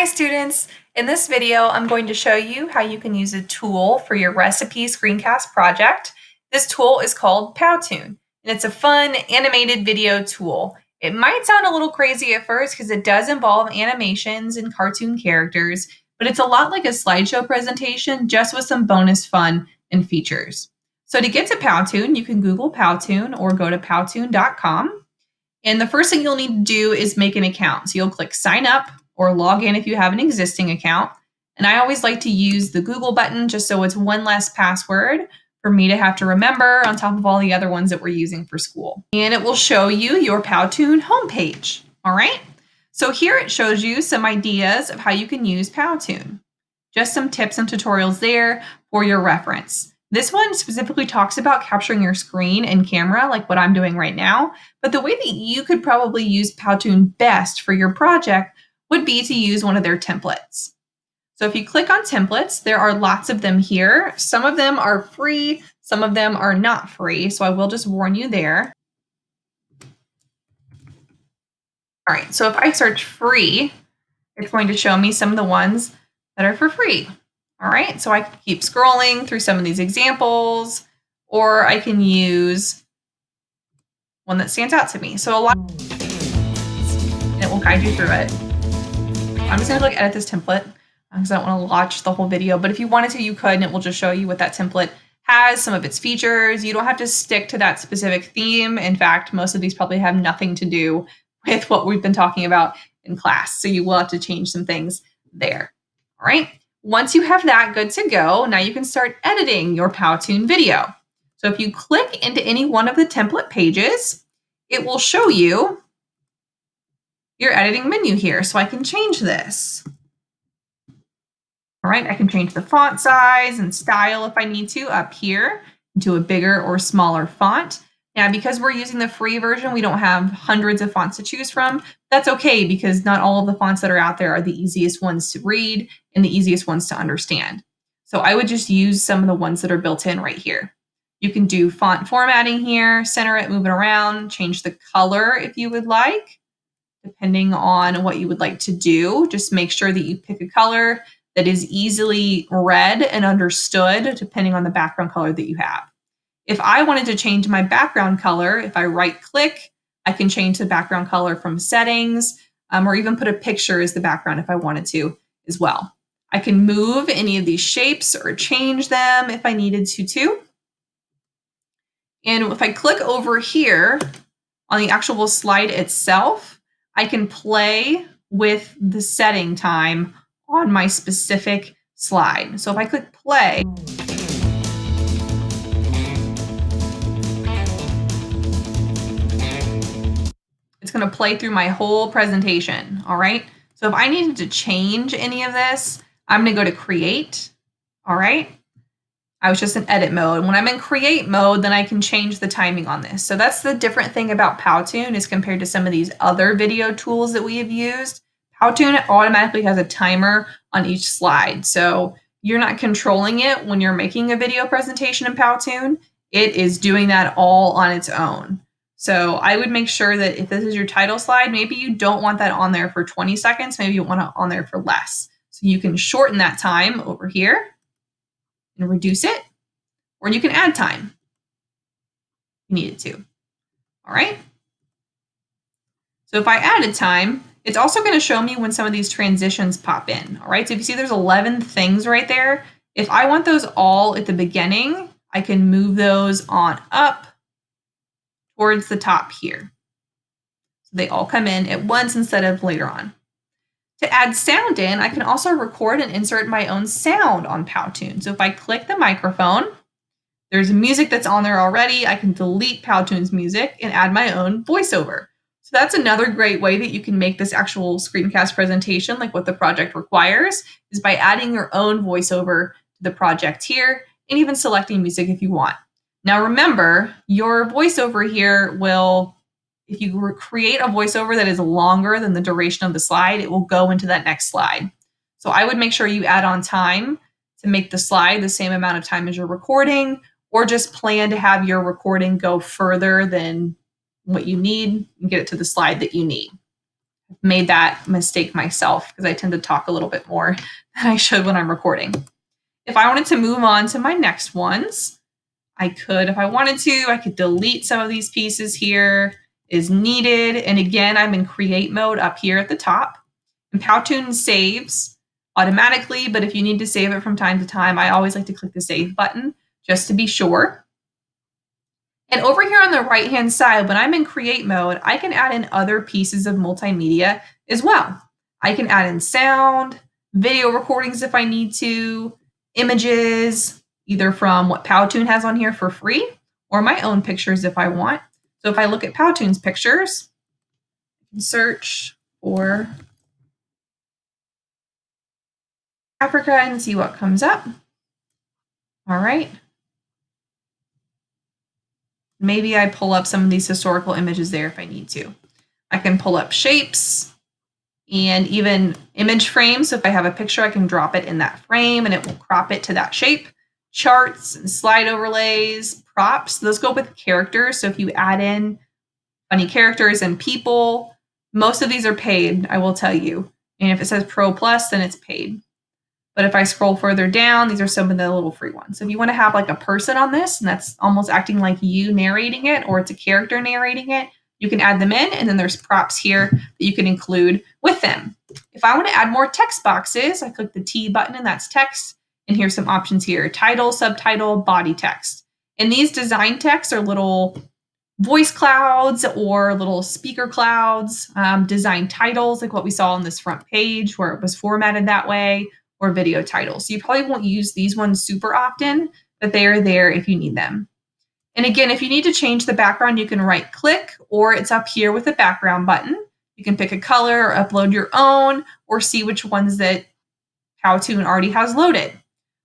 Hi students! In this video, I'm going to show you how you can use a tool for your recipe screencast project. This tool is called PowToon, and it's a fun animated video tool. It might sound a little crazy at first because it does involve animations and cartoon characters, but it's a lot like a slideshow presentation, just with some bonus fun and features. So to get to PowToon, you can Google PowToon or go to powtoon.com. And the first thing you'll need to do is make an account. So you'll click sign up or log in if you have an existing account. And I always like to use the Google button just so it's one less password for me to have to remember on top of all the other ones that we're using for school. And it will show you your PowToon homepage. All right. So here it shows you some ideas of how you can use PowToon. Just some tips and tutorials there for your reference. This one specifically talks about capturing your screen and camera like what I'm doing right now, but the way that you could probably use PowToon best for your project would be to use one of their templates. So if you click on templates, there are lots of them here. Some of them are free, some of them are not free, so I will just warn you there. All right, so if I search free, it's going to show me some of the ones that are for free. All right, so I can keep scrolling through some of these examples, or I can use one that stands out to me. So a lot, and it will guide you through it. I'm just gonna edit this template because I don't want to watch the whole video, but if you wanted to, you could, and it will just show you what that template has, some of its features. You don't have to stick to that specific theme. In fact, most of these probably have nothing to do with what we've been talking about in class. So you will have to change some things there. All right. Once you have that good to go, now you can start editing your PowToon video. So if you click into any one of the template pages, it will show you your editing menu here. So I can change this. All right, I can change the font size and style if I need to up here into a bigger or smaller font. Now, because we're using the free version, we don't have hundreds of fonts to choose from. That's okay because not all of the fonts that are out there are the easiest ones to read and the easiest ones to understand. So I would just use some of the ones that are built in right here. You can do font formatting here, center it, move it around, change the color if you would like, depending on what you would like to do. Just make sure that you pick a color that is easily read and understood, depending on the background color that you have. If I wanted to change my background color, if I right-click, I can change the background color from settings, or even put a picture as the background if I wanted to as well. I can move any of these shapes or change them if I needed to too. And if I click over here on the actual slide itself, I can play with the setting time on my specific slide. So if I click play, it's going to play through my whole presentation. All right. So if I needed to change any of this, I'm going to go to create. All right. I was just in edit mode. When I'm in create mode, then I can change the timing on this. So that's the different thing about PowToon as compared to some of these other video tools that we have used. PowToon automatically has a timer on each slide. So you're not controlling it when you're making a video presentation in PowToon. It is doing that all on its own. So I would make sure that if this is your title slide, maybe you don't want that on there for 20 seconds. Maybe you want it on there for less. So you can shorten that time over here and reduce it, or you can add time if you needed to. All right. So if I added time, it's also going to show me when some of these transitions pop in. All right. So if you see there's 11 things right there, if I want those all at the beginning, I can move those on up towards the top here. So they all come in at once instead of later on. To add sound in, I can also record and insert my own sound on PowToon. So if I click the microphone, there's music that's on there already. I can delete PowToon's music and add my own voiceover. So that's another great way that you can make this actual screencast presentation, like what the project requires, is by adding your own voiceover to the project here and even selecting music if you want. Now remember, your voiceover here will, if you create a voiceover that is longer than the duration of the slide, it will go into that next slide. So I would make sure you add on time to make the slide the same amount of time as you're recording, or just plan to have your recording go further than what you need and get it to the slide that you need. made that mistake myself because I tend to talk a little bit more than I should when I'm recording. If I wanted to move on to my next ones, I could, if I wanted to, I could delete some of these pieces here as needed. And again, I'm in create mode up here at the top. And PowToon saves automatically, but if you need to save it from time to time, I always like to click the save button just to be sure. And over here on the right-hand side, when I'm in create mode, I can add in other pieces of multimedia as well. I can add in sound, video recordings if I need to, images, either from what PowToon has on here for free or my own pictures if I want. So if I look at PowToon's pictures, I can search for Africa and see what comes up. All right. Maybe I pull up some of these historical images there if I need to. I can pull up shapes and even image frames. So if I have a picture, I can drop it in that frame and it will crop it to that shape. Charts and slide overlays, props, those go with characters. So if you add in funny characters and people, most of these are paid, I will tell you. And if it says Pro Plus, then it's paid. But if I scroll further down, these are some of the little free ones. So if you want to have like a person on this, and that's almost acting like you narrating it, or it's a character narrating it, you can add them in, and then there's props here that you can include with them. If I want to add more text boxes, I click the T button, and that's text. And here's some options here: title, subtitle, body text. And these design texts are little voice clouds or little speaker clouds, design titles like what we saw on this front page where it was formatted that way, or video titles. So you probably won't use these ones super often, but they are there if you need them. And again, if you need to change the background, you can right click, or it's up here with the background button. You can pick a color or upload your own, or see which ones that PowToon already has loaded.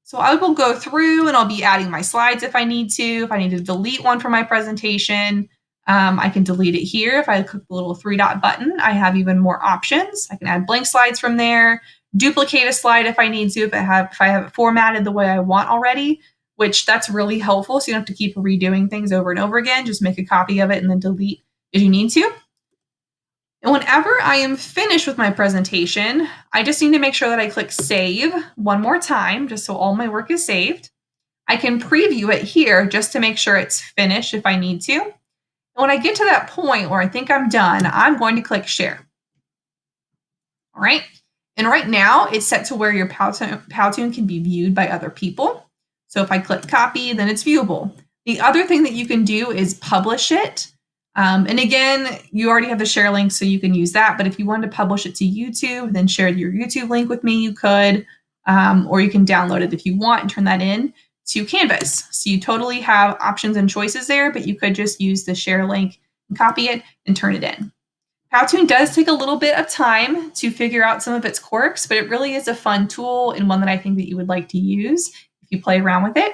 So I will go through and I'll be adding my slides if I need to. If I need to delete one from my presentation, I can delete it here. If I click the little 3-dot button, I have even more options. I can add blank slides from there, duplicate a slide if I need to, if I have it formatted the way I want already, which that's really helpful. So you don't have to keep redoing things over and over again. Just make a copy of it and then delete if you need to. And whenever I am finished with my presentation, I just need to make sure that I click save one more time, just so all my work is saved. I can preview it here just to make sure it's finished if I need to. And when I get to that point where I think I'm done, I'm going to click share. All right. And right now it's set to where your PowToon can be viewed by other people. So if I click copy, then it's viewable. The other thing that you can do is publish it. And again, you already have the share link, so you can use that. But if you wanted to publish it to YouTube, then share your YouTube link with me, you could. Or you can download it if you want and turn that in to Canvas. So you totally have options and choices there, but you could just use the share link and copy it and turn it in. PowToon does take a little bit of time to figure out some of its quirks, but it really is a fun tool and one that I think that you would like to use if you play around with it.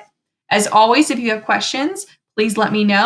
As always, if you have questions, please let me know.